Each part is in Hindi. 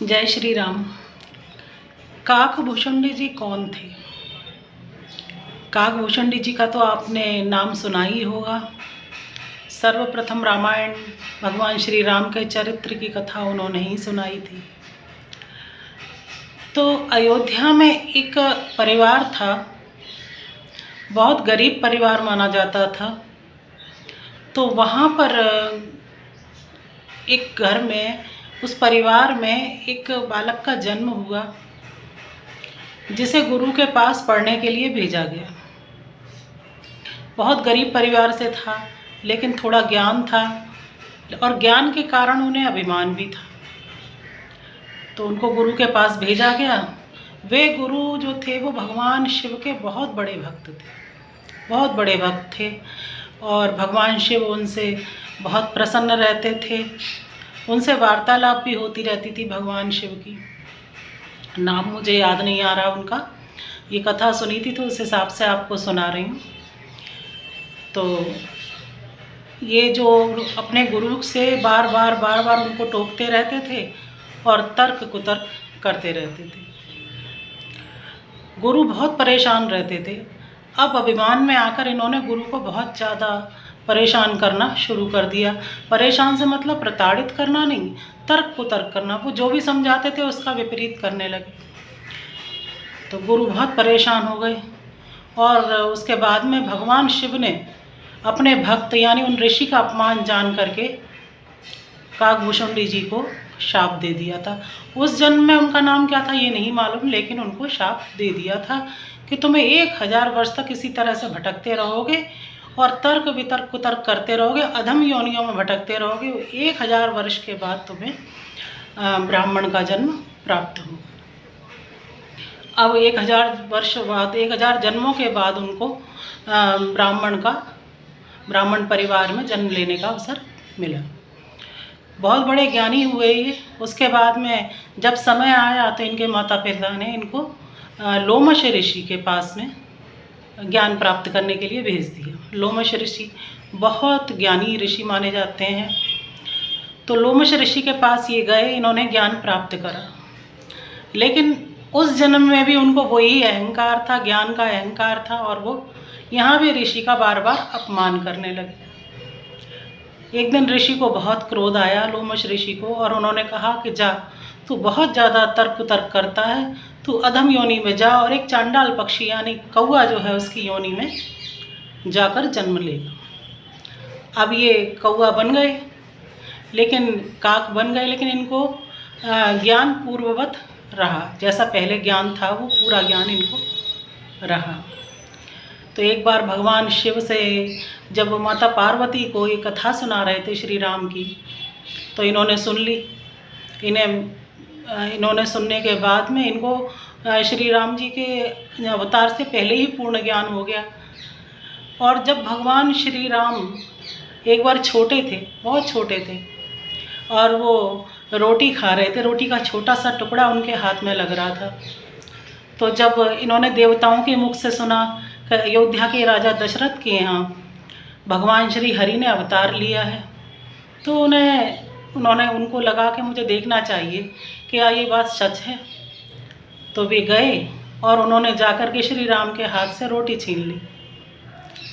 जय श्री राम। काकभूषुंडी जी कौन थे? काकभूषुंडी जी का तो आपने नाम सुना ही होगा। सर्वप्रथम रामायण भगवान श्री राम के चरित्र की कथा उन्होंने ही सुनाई थी। तो अयोध्या में एक परिवार था, बहुत गरीब परिवार माना जाता था। तो वहाँ पर एक घर में, उस परिवार में एक बालक का जन्म हुआ जिसे गुरु के पास पढ़ने के लिए भेजा गया। बहुत गरीब परिवार से था, लेकिन थोड़ा ज्ञान था और ज्ञान के कारण उन्हें अभिमान भी था। तो उनको गुरु के पास भेजा गया। वे गुरु जो थे वो भगवान शिव के बहुत बड़े भक्त थे, बहुत बड़े भक्त थे। और भगवान शिव उनसे बहुत प्रसन्न रहते थे। उनसे वार्तालाप भी होती रहती थी भगवान शिव की। नाम मुझे याद नहीं आ रहा उनका, ये कथा सुनी थी तो उस हिसाब से आपको सुना रही हूँ। तो ये जो अपने गुरु से बार बार उनको टोकते रहते थे और तर्क कुतर्क करते रहते थे। गुरु बहुत परेशान रहते थे। अब अभिमान में आकर इन्होंने गुरु को बहुत ज़्यादा परेशान करना शुरू कर दिया। परेशान से मतलब प्रताड़ित करना नहीं, तर्क कुतर्क करना। वो जो भी समझाते थे उसका विपरीत करने लगे। तो गुरु बहुत परेशान हो गए और उसके बाद में भगवान शिव ने अपने भक्त यानी उन ऋषि का अपमान जान करके काकभूषुंडी जी को शाप दे दिया था। उस जन्म में उनका नाम क्या था ये नहीं मालूम, लेकिन उनको शाप दे दिया था कि तुम्हें 1000 वर्ष तक इसी तरह से भटकते रहोगे और तर्क वितर्क कुतर्क करते रहोगे, अधम योनियों में भटकते रहोगे। 1000 वर्ष के बाद तुम्हें ब्राह्मण का जन्म प्राप्त होगा। अब 1000 वर्ष बाद, 1000 जन्मों के बाद उनको ब्राह्मण परिवार में जन्म लेने का अवसर मिला। बहुत बड़े ज्ञानी हुए ये। उसके बाद में जब समय आया तो इनके माता पिता ने इनको लोमश ऋषि के पास में ज्ञान प्राप्त करने के लिए भेज दिया। लोमश ऋषि बहुत ज्ञानी ऋषि माने जाते हैं। तो लोमश ऋषि के पास ये गए, इन्होंने ज्ञान प्राप्त करा। लेकिन उस जन्म में भी उनको वही अहंकार था, ज्ञान का अहंकार था, और वो यहाँ भी ऋषि का बार बार अपमान करने लगे। एक दिन ऋषि को बहुत क्रोध आया, लोमश ऋषि को, और उन्होंने कहा कि जा, तू बहुत ज़्यादा तर्क तर्क करता है, तू अधम योनि में जा और एक चांडाल पक्षी यानी कौआ जो है उसकी योनि में जाकर जन्म लेगा। अब ये कौआ बन गए, लेकिन काक बन गए, लेकिन इनको ज्ञान पूर्ववत रहा। जैसा पहले ज्ञान था वो पूरा ज्ञान इनको रहा। तो एक बार भगवान शिव से जब माता पार्वती को ये कथा सुना रहे थे श्री राम की, तो इन्होंने सुन ली। इन्होंने सुनने के बाद में इनको श्री राम जी के अवतार से पहले ही पूर्ण ज्ञान हो गया। और जब भगवान श्री राम एक बार छोटे थे, बहुत छोटे थे, और वो रोटी खा रहे थे, रोटी का छोटा सा टुकड़ा उनके हाथ में लग रहा था। तो जब इन्होंने देवताओं के मुख से सुना कि अयोध्या के राजा दशरथ के यहाँ भगवान श्री हरि ने अवतार लिया है, तो उन्होंने उनको लगा कि मुझे देखना चाहिए कि क्या ये बात सच है। तो वे गए और उन्होंने जाकर के श्री राम के हाथ से रोटी छीन ली।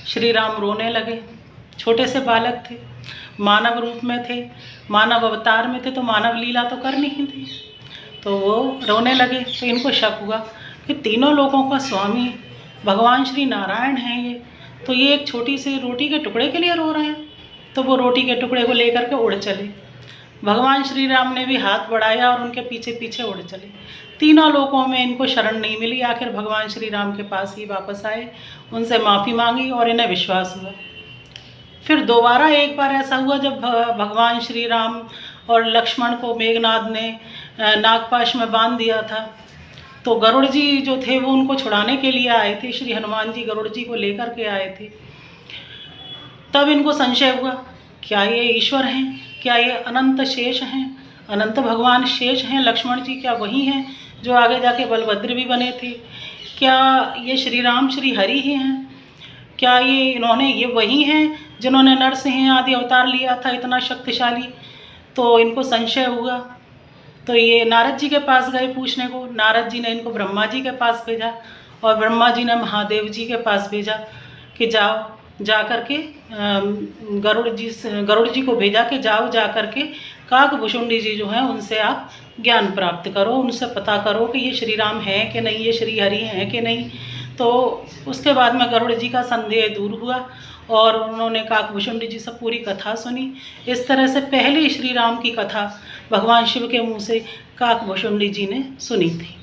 श्री राम रोने लगे। छोटे से बालक थे, मानव रूप में थे, मानव अवतार में थे, तो मानव लीला तो करनी ही थी। तो वो रोने लगे। तो इनको शक हुआ कि तीनों लोगों का स्वामी भगवान श्री नारायण हैं ये, तो ये एक छोटी सी रोटी के टुकड़े के लिए रो रहे हैं। तो वो रोटी के टुकड़े को लेकर के उड़ चले। भगवान श्री राम ने भी हाथ बढ़ाया और उनके पीछे पीछे उड़ चले। तीनों लोगों में इनको शरण नहीं मिली। आखिर भगवान श्री राम के पास ही वापस आए, उनसे माफ़ी मांगी और इन्हें विश्वास हुआ। फिर दोबारा एक बार ऐसा हुआ जब भगवान श्री राम और लक्ष्मण को मेघनाद ने नागपाश में बांध दिया था। तो गरुड़ जी जो थे वो उनको छुड़ाने के लिए आए थे। श्री हनुमान जी गरुड़ जी को लेकर के आए थे। तब इनको संशय हुआ, क्या ये ईश्वर हैं? क्या ये अनंत शेष हैं? अनंत भगवान शेष हैं? लक्ष्मण जी क्या वही हैं जो आगे जाके बलभद्र भी बने थे? क्या ये श्री राम श्री हरि ही हैं? क्या ये वही हैं जिन्होंने नरसिंह आदि अवतार लिया था, इतना शक्तिशाली? तो इनको संशय हुआ। तो ये नारद जी के पास गए पूछने को। नारद जी ने इनको ब्रह्मा जी के पास भेजा और ब्रह्मा जी ने महादेव जी के पास भेजा कि जाओ जा कर के गरुड़ जी को भेजा कि जाओ जा कर के काकभुशुंडी जी जो हैं उनसे आप ज्ञान प्राप्त करो, उनसे पता करो कि ये श्री राम हैं कि नहीं, ये श्री हरि हैं कि नहीं। तो उसके बाद में गरुड़ जी का संदेह दूर हुआ और उन्होंने काकभुशुंडी जी से पूरी कथा सुनी। इस तरह से पहली श्री राम की कथा भगवान शिव के मुँह से काकभुशुंडी जी ने सुनी थी।